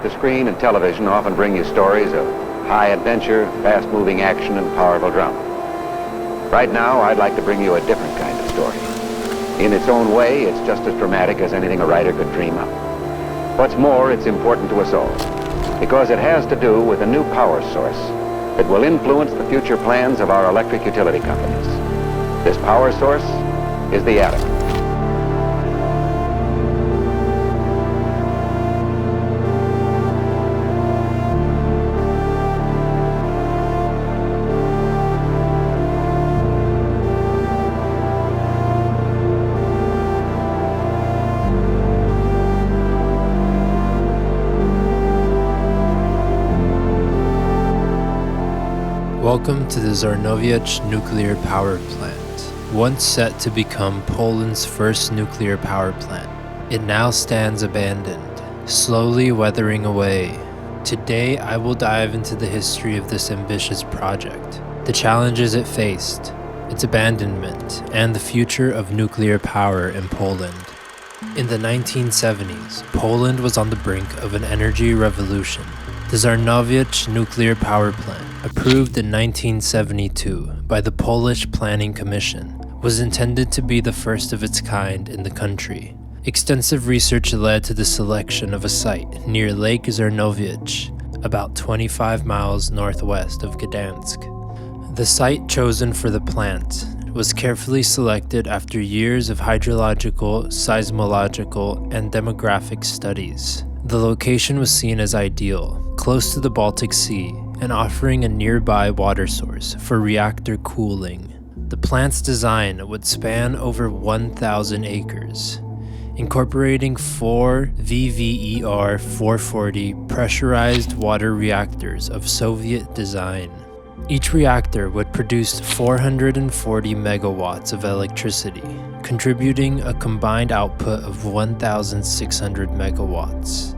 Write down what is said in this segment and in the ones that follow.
The screen and television often bring you stories of high adventure, fast-moving action, and powerful drama. Right now, I'd like to bring you a different kind of story. In its own way, it's just as dramatic as anything a writer could dream up. What's more, it's important to us all, because it has to do with a new power source that will influence the future plans of our electric utility companies. This power source is the atom. Welcome to the Żarnowiec Nuclear Power Plant. Once set to become Poland's first nuclear power plant, it now stands abandoned, slowly weathering away. Today, I will dive into the history of this ambitious project, the challenges it faced, its abandonment, and the future of nuclear power in Poland. In the 1970s, Poland was on the brink of an energy revolution. The Żarnowiec Nuclear Power Plant, approved in 1972 by the Polish Planning Commission, was intended to be the first of its kind in the country. Extensive research led to the selection of a site near Lake Żarnowiec, about 25 miles northwest of Gdansk. The site chosen for the plant was carefully selected after years of hydrological, seismological, and demographic studies. The location was seen as ideal, close to the Baltic Sea, and offering a nearby water source for reactor cooling. The plant's design would span over 1,000 acres, incorporating 4 VVER 440 pressurized water reactors of Soviet design. Each reactor would produce 440 megawatts of electricity, contributing a combined output of 1,600 megawatts,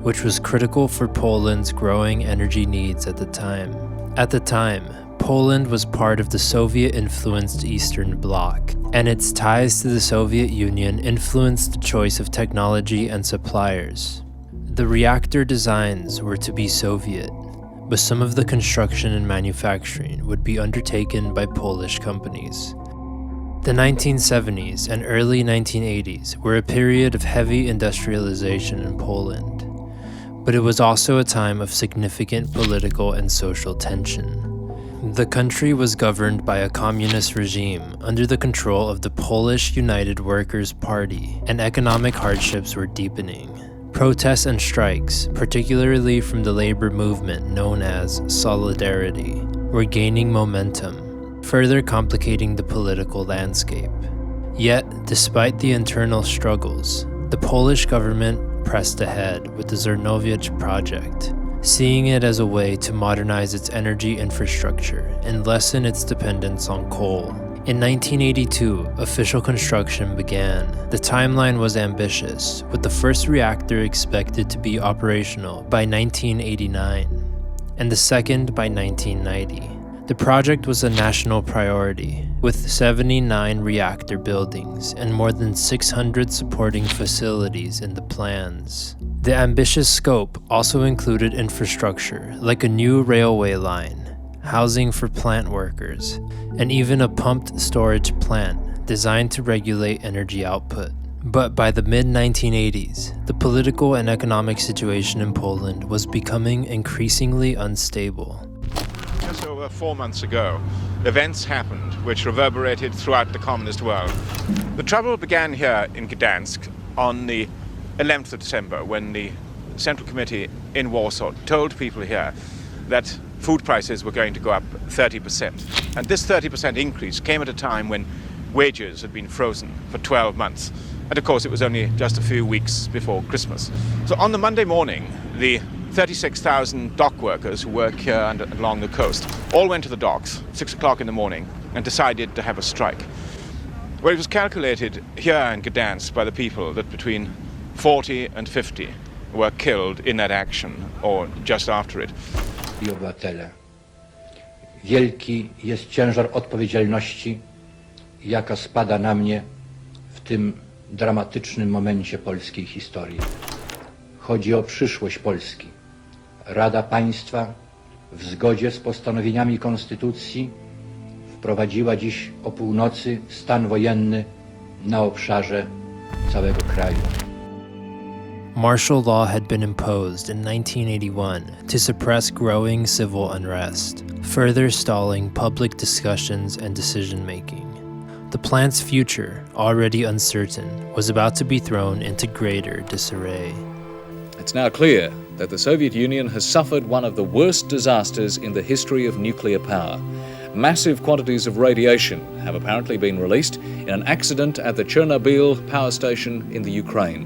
which was critical for Poland's growing energy needs at the time. At the time, Poland was part of the Soviet-influenced Eastern Bloc, and its ties to the Soviet Union influenced the choice of technology and suppliers. The reactor designs were to be Soviet, but some of the construction and manufacturing would be undertaken by Polish companies. The 1970s and early 1980s were a period of heavy industrialization in Poland, but it was also a time of significant political and social tension. The country was governed by a communist regime under the control of the Polish United Workers' Party, and economic hardships were deepening. Protests and strikes, particularly from the labor movement known as Solidarity, were gaining momentum, further complicating the political landscape. Yet, despite the internal struggles, the Polish government pressed ahead with the Żarnowiec project, seeing it as a way to modernize its energy infrastructure and lessen its dependence on coal. In 1982, official construction began. The timeline was ambitious, with the first reactor expected to be operational by 1989, and the second by 1990. The project was a national priority, with 79 reactor buildings and more than 600 supporting facilities in the plans. The ambitious scope also included infrastructure, like a new railway line, housing for plant workers, and even a pumped storage plant designed to regulate energy output. But by the mid-1980s, the political and economic situation in Poland was becoming increasingly unstable. Just over 4 months ago, events happened which reverberated throughout the communist world. The trouble began here in Gdansk on the 11th of December, when the Central Committee in Warsaw told people here that food prices were going to go up 30%. And this 30% increase came at a time when wages had been frozen for 12 months. And of course, it was only just a few weeks before Christmas. So on the Monday morning, the 36,000 dock workers who work here and along the coast all went to the docks, 6 o'clock in the morning, and decided to have a strike. Well, it was calculated here in Gdansk by the people that between 40 and 50 were killed in that action, or just after it. I obywatele, wielki jest ciężar odpowiedzialności, jaka spada na mnie w tym dramatycznym momencie polskiej historii. chodzi o przyszłość Polski. Rada Państwa w zgodzie z postanowieniami Konstytucji wprowadziła dziś o północy stan wojenny na obszarze całego kraju. Martial law had been imposed in 1981 to suppress growing civil unrest, further stalling public discussions and decision-making. The plant's future, already uncertain, was about to be thrown into greater disarray. It's now clear that the Soviet Union has suffered one of the worst disasters in the history of nuclear power. Massive quantities of radiation have apparently been released in an accident at the Chernobyl power station in the Ukraine.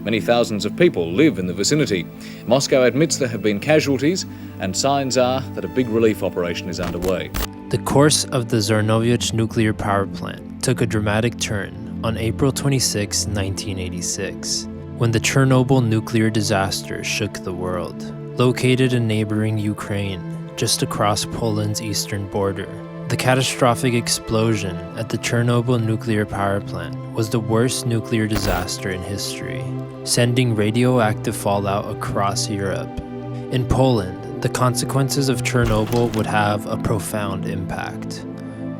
Many thousands of people live in the vicinity. Moscow admits there have been casualties, and signs are that a big relief operation is underway. The course of the Żarnowiec Nuclear Power Plant took a dramatic turn on April 26, 1986, when the Chernobyl nuclear disaster shook the world. Located in neighboring Ukraine, just across Poland's eastern border, the catastrophic explosion at the Chernobyl nuclear power plant was the worst nuclear disaster in history, sending radioactive fallout across Europe. In Poland, the consequences of Chernobyl would have a profound impact,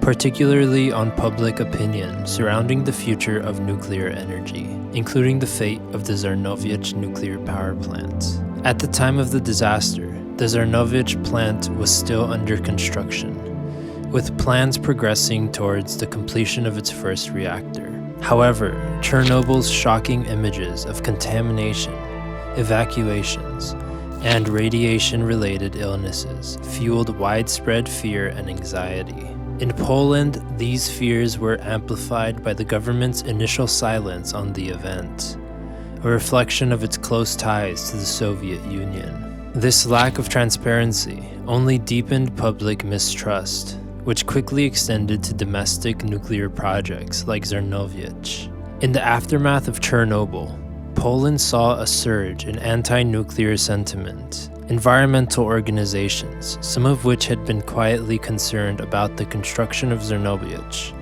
particularly on public opinion surrounding the future of nuclear energy, including the fate of the Żarnowiec Nuclear Power Plant. At the time of the disaster, the Żarnowiec plant was still under construction, with plans progressing towards the completion of its first reactor. However, Chernobyl's shocking images of contamination, evacuations, and radiation-related illnesses fueled widespread fear and anxiety. In Poland, these fears were amplified by the government's initial silence on the event, a reflection of its close ties to the Soviet Union. This lack of transparency only deepened public mistrust, which quickly extended to domestic nuclear projects like Żarnowiec. In the aftermath of Chernobyl, Poland saw a surge in anti-nuclear sentiment. Environmental organizations, some of which had been quietly concerned about the construction of Żarnowiec,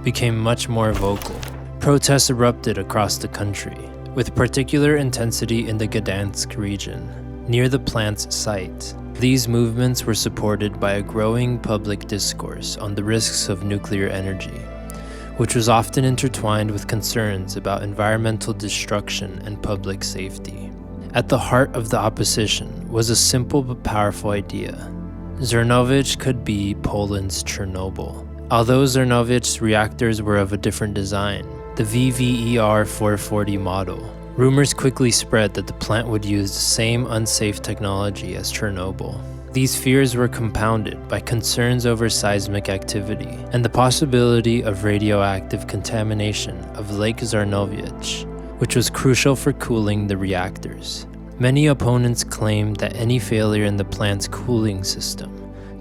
became much more vocal. Protests erupted across the country, with particular intensity in the Gdansk region, near the plant's site. These movements were supported by a growing public discourse on the risks of nuclear energy, which was often intertwined with concerns about environmental destruction and public safety. At the heart of the opposition was a simple but powerful idea. Żarnowiec could be Poland's Chernobyl. Although Żarnowiec's reactors were of a different design, the VVER 440 model, rumors quickly spread that the plant would use the same unsafe technology as Chernobyl. These fears were compounded by concerns over seismic activity and the possibility of radioactive contamination of Lake Żarnowiec, which was crucial for cooling the reactors. Many opponents claimed that any failure in the plant's cooling system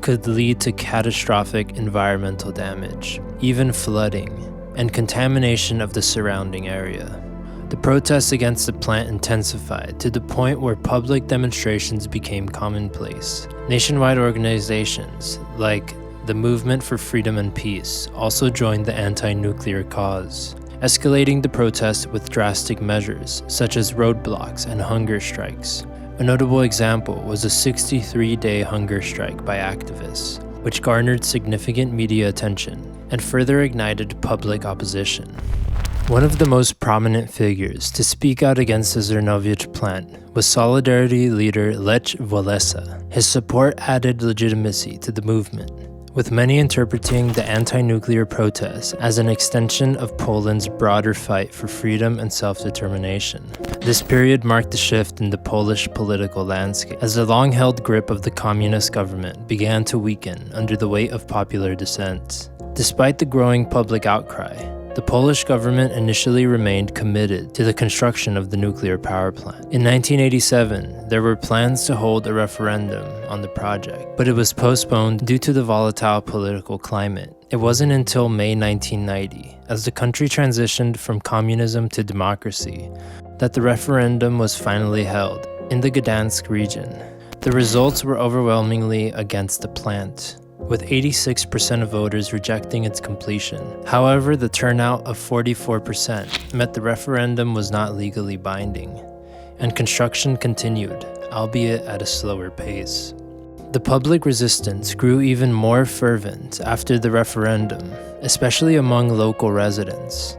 could lead to catastrophic environmental damage, even flooding, and contamination of the surrounding area. The protests against the plant intensified to the point where public demonstrations became commonplace. Nationwide organizations, like the Movement for Freedom and Peace, also joined the anti-nuclear cause, escalating the protests with drastic measures such as roadblocks and hunger strikes. A notable example was a 63-day hunger strike by activists, which garnered significant media attention and further ignited public opposition. One of the most prominent figures to speak out against the Żarnowiec plant was Solidarity leader Lech Walesa. His support added legitimacy to the movement, with many interpreting the anti-nuclear protests as an extension of Poland's broader fight for freedom and self-determination. This period marked a shift in the Polish political landscape, as the long-held grip of the communist government began to weaken under the weight of popular dissent. Despite the growing public outcry, the Polish government initially remained committed to the construction of the nuclear power plant. In 1987, there were plans to hold a referendum on the project, but it was postponed due to the volatile political climate. It wasn't until May 1990, as the country transitioned from communism to democracy, that the referendum was finally held in the Gdansk region. The results were overwhelmingly against the plant, with 86% of voters rejecting its completion. However, the turnout of 44% meant the referendum was not legally binding, and construction continued, albeit at a slower pace. The public resistance grew even more fervent after the referendum, especially among local residents.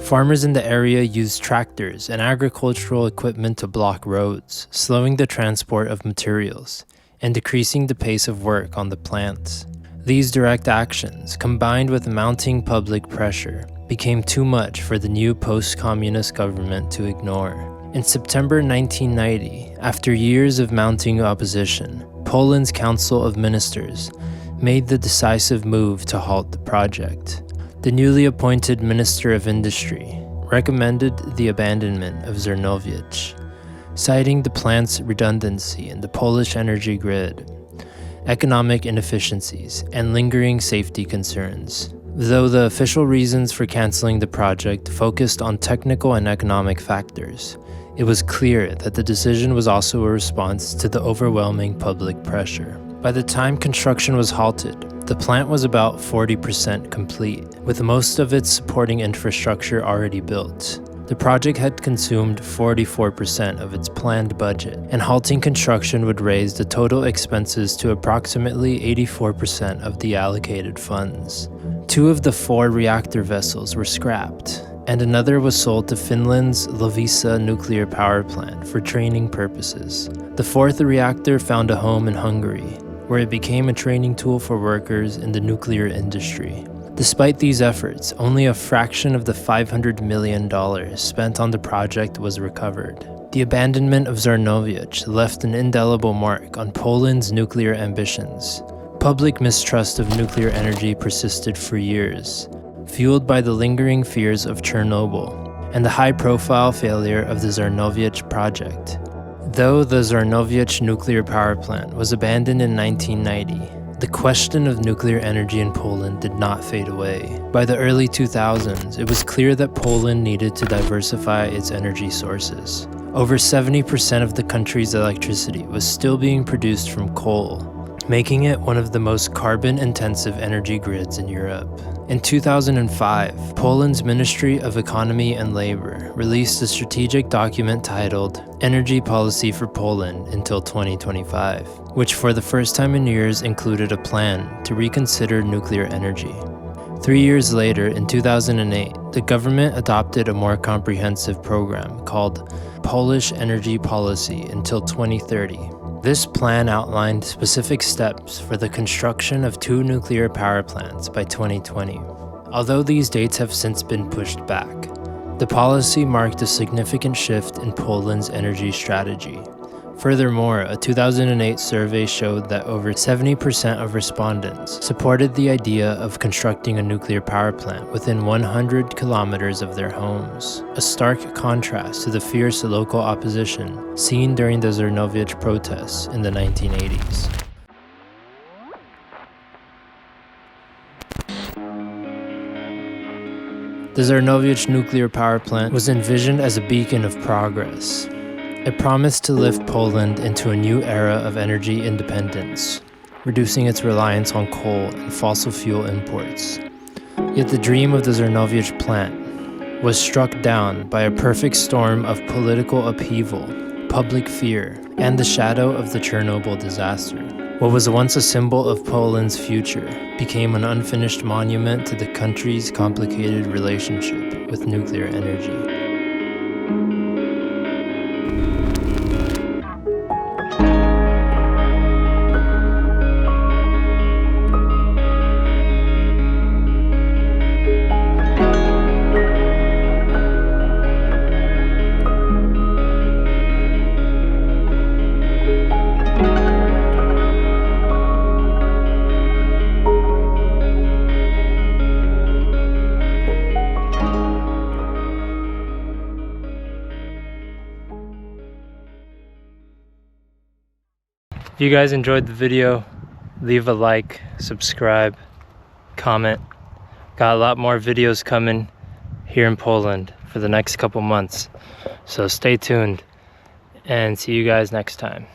Farmers in the area used tractors and agricultural equipment to block roads, slowing the transport of materials and decreasing the pace of work on the plants. These direct actions, combined with mounting public pressure, became too much for the new post-communist government to ignore. In September 1990, after years of mounting opposition, Poland's Council of Ministers made the decisive move to halt the project. The newly appointed Minister of Industry recommended the abandonment of Żarnowiec, citing the plant's redundancy in the Polish energy grid, economic inefficiencies, and lingering safety concerns. Though the official reasons for canceling the project focused on technical and economic factors, it was clear that the decision was also a response to the overwhelming public pressure. By the time construction was halted, the plant was about 40% complete, with most of its supporting infrastructure already built. The project had consumed 44% of its planned budget, and halting construction would raise the total expenses to approximately 84% of the allocated funds. 2 of the 4 reactor vessels were scrapped, and another was sold to Finland's Loviisa Nuclear Power Plant for training purposes. The 4th reactor found a home in Hungary, where it became a training tool for workers in the nuclear industry. Despite these efforts, only a fraction of the $500 million spent on the project was recovered. The abandonment of Żarnowiec left an indelible mark on Poland's nuclear ambitions. Public mistrust of nuclear energy persisted for years, fueled by the lingering fears of Chernobyl and the high-profile failure of the Żarnowiec project. Though the Żarnowiec Nuclear Power Plant was abandoned in 1990, the question of nuclear energy in Poland did not fade away. By the early 2000s, it was clear that Poland needed to diversify its energy sources. Over 70% of the country's electricity was still being produced from coal, making it one of the most carbon-intensive energy grids in Europe. In 2005, Poland's Ministry of Economy and Labor released a strategic document titled Energy Policy for Poland until 2025, which for the first time in years included a plan to reconsider nuclear energy. 3 years later, in 2008, the government adopted a more comprehensive program called Polish Energy Policy until 2030. This plan outlined specific steps for the construction of 2 nuclear power plants by 2020. Although these dates have since been pushed back, the policy marked a significant shift in Poland's energy strategy. Furthermore, a 2008 survey showed that over 70% of respondents supported the idea of constructing a nuclear power plant within 100 kilometers of their homes, a stark contrast to the fierce local opposition seen during the Żarnowiec protests in the 1980s. The Żarnowiec nuclear power plant was envisioned as a beacon of progress. It promised to lift Poland into a new era of energy independence, reducing its reliance on coal and fossil fuel imports. Yet the dream of the Żarnowiec plant was struck down by a perfect storm of political upheaval, public fear, and the shadow of the Chernobyl disaster. What was once a symbol of Poland's future became an unfinished monument to the country's complicated relationship with nuclear energy. If you guys enjoyed the video, leave a like, subscribe, comment. Got a lot more videos coming here in Poland for the next couple months. So stay tuned and see you guys next time.